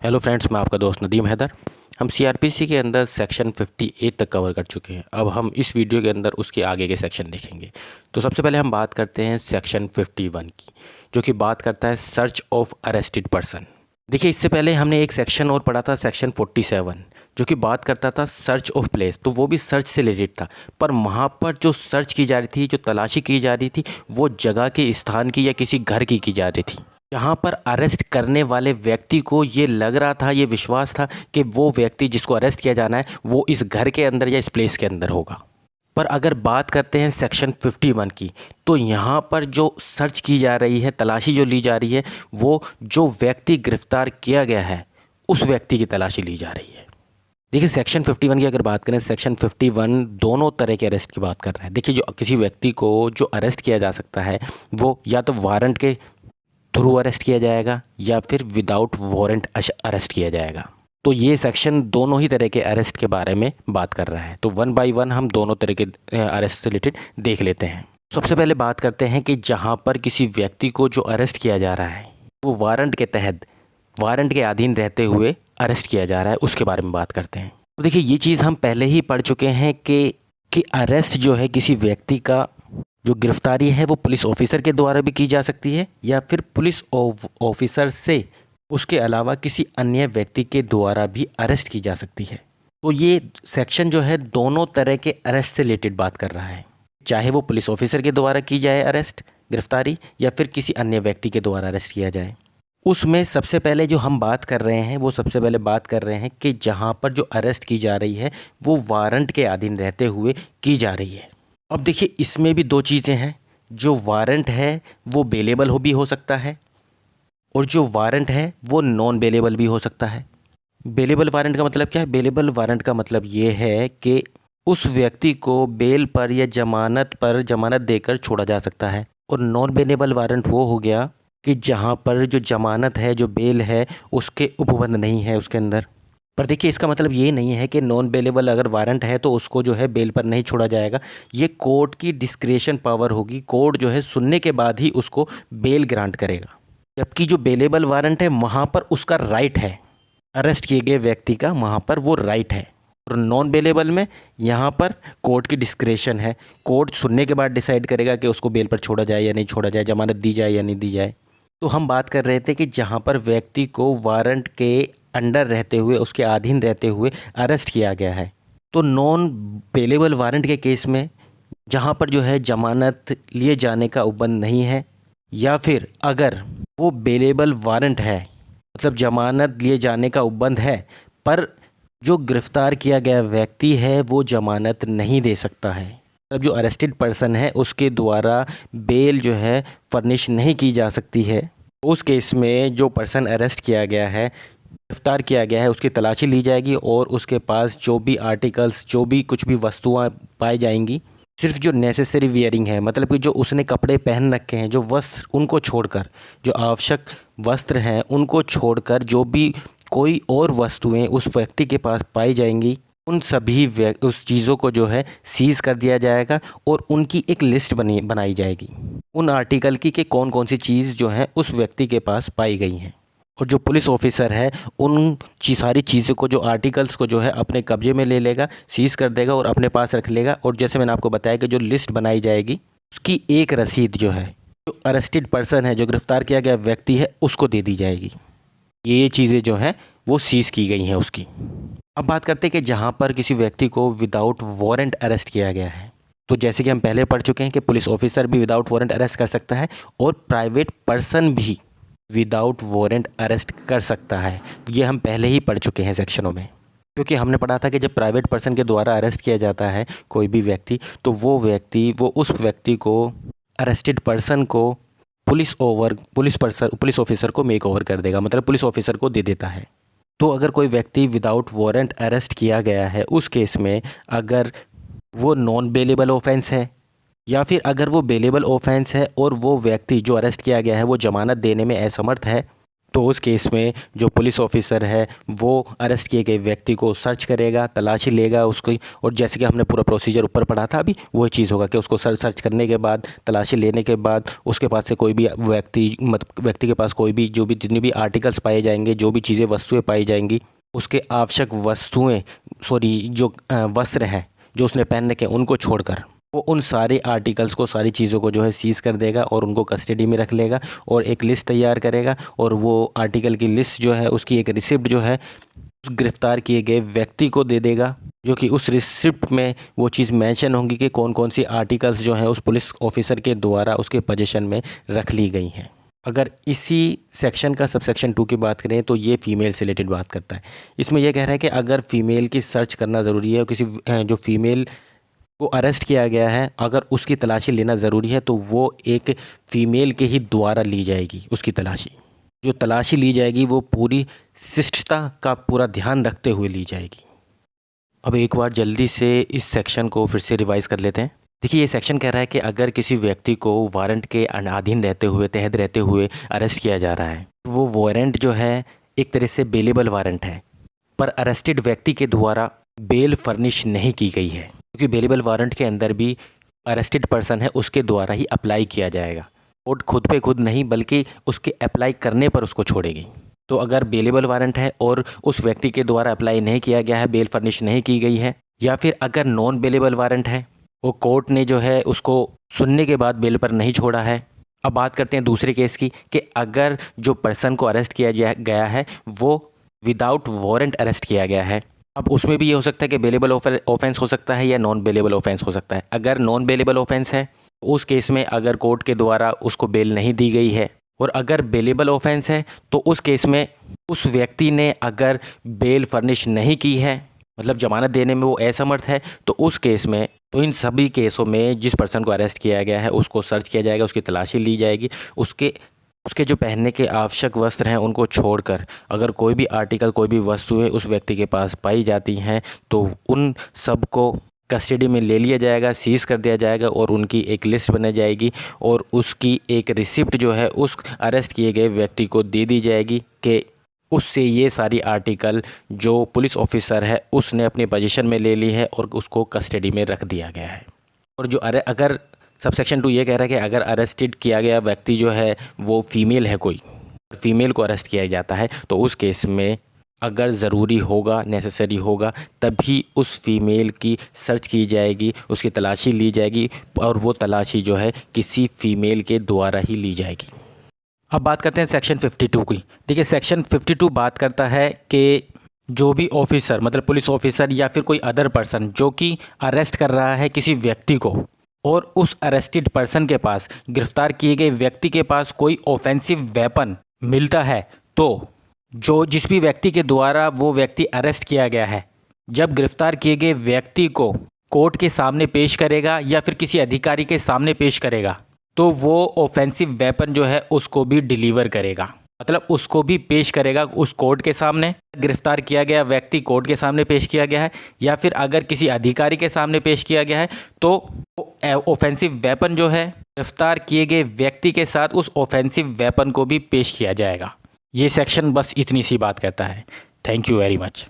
Hello friends, मैं आपका दोस्त नदीम हैदर। हम सीआरपीसी के अंदर सेक्शन 58 तक कवर कर चुके हैं। अब हम इस वीडियो के अंदर उसके आगे के सेक्शन देखेंगे। तो सबसे पहले हम बात करते हैं सेक्शन 51 की, जो कि बात करता है सर्च ऑफ अरेस्टेड पर्सन। देखिए, इससे पहले हमने एक सेक्शन और पढ़ा था, सेक्शन 47, जो कि बात करता था सर्च ऑफ प्लेस। तो वो भी सर्च से रिलेटेड था, पर वहाँ पर जो सर्च की जा रही थी, जो तलाशी की जा रही थी, वो जगह के, स्थान की या किसी घर की जा रही थी, जहाँ पर अरेस्ट करने वाले व्यक्ति को ये लग रहा था, ये विश्वास था कि वो व्यक्ति जिसको अरेस्ट किया जाना है वो इस घर के अंदर या इस प्लेस के अंदर होगा। पर अगर बात करते हैं सेक्शन 51 की, तो यहाँ पर जो सर्च की जा रही है, तलाशी जो ली जा रही है, वो जो व्यक्ति गिरफ्तार किया गया है उस व्यक्ति की तलाशी ली जा रही है। देखिए, सेक्शन 51 की अगर बात करें, सेक्शन 51 दोनों तरह के अरेस्ट की बात कर रहा है। देखिए, जो किसी व्यक्ति को जो अरेस्ट किया जा सकता है वो या तो वारंट के थ्रू अरेस्ट किया जाएगा या फिर विदाउट वारंट अरेस्ट किया जाएगा। तो ये सेक्शन दोनों ही तरह के अरेस्ट के बारे में बात कर रहा है। तो वन बाय वन हम दोनों तरह के अरेस्ट से रिलेटेड देख लेते हैं। सबसे पहले बात करते हैं कि जहाँ पर किसी व्यक्ति को जो अरेस्ट किया जा रहा है वो वारंट के तहत, वारंट के अधीन रहते हुए अरेस्ट किया जा रहा है, उसके बारे में बात करते हैं। तो देखिए, ये चीज़ हम पहले ही पढ़ चुके हैं कि अरेस्ट जो है किसी व्यक्ति का, जो गिरफ्तारी है वो पुलिस ऑफिसर के द्वारा भी की जा सकती है या फिर पुलिस ऑफिसर से उसके अलावा किसी अन्य व्यक्ति के द्वारा भी अरेस्ट की जा सकती है। तो ये सेक्शन जो है दोनों तरह के अरेस्ट से रिलेटेड बात कर रहा है, चाहे वो पुलिस ऑफिसर के द्वारा की जाए अरेस्ट, गिरफ्तारी, या फिर किसी अन्य व्यक्ति के द्वारा अरेस्ट किया जाए। उसमें सबसे पहले जो हम बात कर रहे हैं, वो सबसे पहले बात कर रहे हैं कि जहाँ पर जो अरेस्ट की जा रही है वो वारंट के अधीन रहते हुए की जा रही है। अब देखिए, इसमें भी दो चीज़ें हैं। जो वारंट है वो बेलेबल भी हो सकता है और जो वारंट है वो नॉन बेलेबल भी हो सकता है। बेलेबल वारंट का मतलब क्या है? बेलेबल वारंट का मतलब ये है कि उस व्यक्ति को बेल पर या जमानत देकर छोड़ा जा सकता है। और नॉन बेलेबल वारंट वो हो गया कि जहाँ पर जो जमानत है, जो बेल है, उसके उपबंध नहीं है उसके अंदर। पर देखिए, इसका मतलब ये नहीं है कि नॉन बेलेबल अगर वारंट है तो उसको जो है बेल पर नहीं छोड़ा जाएगा। ये कोर्ट की डिस्क्रेशन पावर होगी। कोर्ट जो है सुनने के बाद ही उसको बेल ग्रांट करेगा। जबकि जो बेलेबल वारंट है वहाँ पर उसका राइट है, अरेस्ट किए गए व्यक्ति का वहाँ पर वो राइट है। और नॉन बेलेबल में यहाँ पर कोर्ट की डिस्क्रेशन है। कोर्ट सुनने के बाद डिसाइड करेगा कि उसको बेल पर छोड़ा जाए या नहीं छोड़ा जाए, जमानत दी जाए या नहीं दी जाए। तो हम बात कर रहे थे कि जहाँ पर व्यक्ति को वारंट के अंडर रहते हुए, उसके अधीन रहते हुए अरेस्ट किया गया है। तो नॉन बेलेबल वारंट के केस में जहाँ पर जो है जमानत लिए जाने का उपबंध नहीं है, या फिर अगर वो बेलेबल वारंट है, मतलब जमानत लिए जाने का उपबंध है, पर जो गिरफ्तार किया गया व्यक्ति है वो जमानत नहीं दे सकता है, मतलब जो अरेस्टेड पर्सन है उसके द्वारा बेल जो है फर्निश नहीं की जा सकती है, उस केस में जो पर्सन अरेस्ट किया गया है, गिरफ्तार किया गया है, उसकी तलाशी ली जाएगी और उसके पास जो भी आर्टिकल्स, जो भी कुछ भी वस्तुएं पाई जाएंगी, सिर्फ जो नेसेसरी वियरिंग है, मतलब कि जो उसने कपड़े पहन रखे हैं, जो वस्त्र, उनको छोड़कर, जो आवश्यक वस्त्र हैं उनको छोड़कर जो भी कोई और वस्तुएं उस व्यक्ति के पास पाई जाएंगी, उन सभी उस चीज़ों को जो है सीज़ कर दिया जाएगा और उनकी एक लिस्ट बनाई जाएगी उन आर्टिकल की कि कौन कौन सी चीज़ जो है उस व्यक्ति के पास पाई गई हैं। और जो पुलिस ऑफिसर है उन सारी चीज़ों को, जो आर्टिकल्स को जो है अपने कब्जे में ले लेगा, सीज़ कर देगा और अपने पास रख लेगा। और जैसे मैंने आपको बताया कि जो लिस्ट बनाई जाएगी उसकी एक रसीद जो है, जो अरेस्टेड पर्सन है, जो गिरफ्तार किया गया व्यक्ति है, उसको दे दी जाएगी। ये चीज़ें जो हैं वो सीज़ की गई हैं उसकी। अब बात करते हैं कि जहाँ पर किसी व्यक्ति को विदाउट वारंट अरेस्ट किया गया है, तो जैसे कि हम पहले पढ़ चुके हैं कि पुलिस ऑफिसर भी विदाउट वारंट अरेस्ट कर सकता है और प्राइवेट पर्सन भी विदाउट वारंट अरेस्ट कर सकता है। ये हम पहले ही पढ़ चुके हैं सेक्शनों में, क्योंकि हमने पढ़ा था कि जब प्राइवेट पर्सन के द्वारा अरेस्ट किया जाता है कोई भी व्यक्ति, तो वो उस व्यक्ति को, अरेस्टेड पर्सन को पुलिस ऑफिसर को मेक ओवर कर देगा, मतलब पुलिस ऑफिसर को दे देता है। तो अगर कोई व्यक्ति विदाउट वारंट अरेस्ट किया गया है, उस केस में अगर वो नॉन बेलेबल ऑफेंस है या फिर अगर वो बेलेबल ऑफेंस है और वो व्यक्ति जो अरेस्ट किया गया है वो जमानत देने में असमर्थ है, तो उस केस में जो पुलिस ऑफिसर है वो अरेस्ट किए गए व्यक्ति को सर्च करेगा, तलाशी लेगा उसकी, और जैसे कि हमने पूरा प्रोसीजर ऊपर पढ़ा था अभी, वही चीज़ होगा कि उसको सर्च करने के बाद, तलाशी लेने के बाद उसके पास से कोई भी व्यक्ति के पास कोई भी जितनी भी आर्टिकल्स पाए जाएंगे, जो भी चीज़ें वस्तुएँ पाई जाएंगी, उसके आवश्यक जो वस्त्र हैं जो उसने पहनने के, उनको छोड़कर वो उन सारे आर्टिकल्स को, सारी चीज़ों को जो है सीज़ कर देगा और उनको कस्टडी में रख लेगा और एक लिस्ट तैयार करेगा, और वो आर्टिकल की लिस्ट जो है उसकी एक रिसिप्ट जो है उस गिरफ़्तार किए गए व्यक्ति को दे देगा, जो कि उस रिसिप्ट में वो चीज़ मेंशन होंगी कि कौन कौन सी आर्टिकल्स जो हैं उस पुलिस ऑफिसर के द्वारा उसके पोजीशन में रख ली गई हैं। अगर इसी सेक्शन का सबसेक्शन 2 की बात करें तो ये फ़ीमेल से रिलेटेड बात करता है। इसमें यह कह रहा है कि अगर फ़ीमेल की सर्च करना ज़रूरी है और किसी जो फ़ीमेल को अरेस्ट किया गया है अगर उसकी तलाशी लेना ज़रूरी है तो वो एक फ़ीमेल के ही द्वारा ली जाएगी। उसकी जो तलाशी ली जाएगी वो पूरी शिष्टता का पूरा ध्यान रखते हुए ली जाएगी। अब एक बार जल्दी से इस सेक्शन को फिर से रिवाइज़ कर लेते हैं। देखिए, ये सेक्शन कह रहा है कि अगर किसी व्यक्ति को वारंट के अधीन रहते हुए, तहत रहते हुए अरेस्ट किया जा रहा है, वो वारंट जो है एक तरह से बेलेबल वारंट है, पर अरेस्टेड व्यक्ति के द्वारा बेल फर्निश नहीं की गई है, क्योंकि बेलेबल वारंट के अंदर भी अरेस्टेड पर्सन है उसके द्वारा ही अप्लाई किया जाएगा। कोर्ट खुद पे खुद नहीं बल्कि उसके अप्लाई करने पर उसको छोड़ेगी। तो अगर बेलेबल वारंट है और उस व्यक्ति के द्वारा अप्लाई नहीं किया गया है, बेल फर्निश नहीं की गई है, या फिर अगर नॉन बेलेबल वारंट है, वो कोर्ट ने जो है उसको सुनने के बाद बेल पर नहीं छोड़ा है। अब बात करते हैं दूसरे केस की कि अगर जो पर्सन को अरेस्ट किया गया है वो विदाउट वारंट अरेस्ट किया गया है। अब उसमें भी ये हो सकता है कि बेलेबल ऑफेंस हो सकता है या नॉन बेलेबल ऑफेंस हो सकता है। अगर नॉन बेलेबल ऑफेंस है उस केस में अगर कोर्ट के द्वारा उसको बेल नहीं दी गई है, और अगर बेलेबल ऑफेंस है तो उस केस में उस व्यक्ति ने अगर बेल फर्निश नहीं की है, मतलब जमानत देने में वो असमर्थ है, तो उस केस में, तो इन सभी केसों में जिस पर्सन को अरेस्ट किया गया है उसको सर्च किया जाएगा, उसकी तलाशी ली जाएगी, उसके जो पहनने के आवश्यक वस्त्र हैं उनको छोड़कर अगर कोई भी आर्टिकल, कोई भी वस्तुएं उस व्यक्ति के पास पाई जाती हैं तो उन सब को कस्टडी में ले लिया जाएगा, सीज़ कर दिया जाएगा और उनकी एक लिस्ट बनाई जाएगी और उसकी एक रिसिप्ट जो है उस अरेस्ट किए गए व्यक्ति को दे दी जाएगी कि उससे ये सारी आर्टिकल जो पुलिस ऑफिसर है उसने अपनी पोजीशन में ले ली है और उसको कस्टडी में रख दिया गया है। और जो अगर सबसेक्शन 2 ये कह रहा है कि अगर अरेस्टेड किया गया व्यक्ति जो है वो फीमेल है, कोई फीमेल को अरेस्ट किया जाता है, तो उस केस में अगर ज़रूरी होगा, नेसेसरी होगा, तभी उस फीमेल की सर्च की जाएगी, उसकी तलाशी ली जाएगी और वो तलाशी जो है किसी फीमेल के द्वारा ही ली जाएगी। अब बात करते हैं सेक्शन 52 की। देखिए, सेक्शन 52 बात करता है कि जो भी ऑफिसर, मतलब पुलिस ऑफिसर या फिर कोई अदर पर्सन जो कि अरेस्ट कर रहा है किसी व्यक्ति को और उस अरेस्टेड पर्सन के पास, गिरफ्तार किए गए व्यक्ति के पास कोई ऑफेंसिव वेपन मिलता है, तो जिस भी व्यक्ति के द्वारा वो व्यक्ति अरेस्ट किया गया है, जब गिरफ्तार किए गए व्यक्ति को कोर्ट के सामने पेश करेगा या फिर किसी अधिकारी के सामने पेश करेगा, तो वो ऑफेंसिव वेपन जो है उसको भी डिलीवर करेगा, मतलब उसको भी पेश करेगा उस कोर्ट के सामने। गिरफ्तार किया गया व्यक्ति कोर्ट के सामने पेश किया गया है या फिर अगर किसी अधिकारी के सामने पेश किया गया है, तो ऑफेंसिव वेपन जो है गिरफ्तार किए गए व्यक्ति के साथ उस ऑफेंसिव वेपन को भी पेश किया जाएगा। ये सेक्शन बस इतनी सी बात करता है। Thank you very much.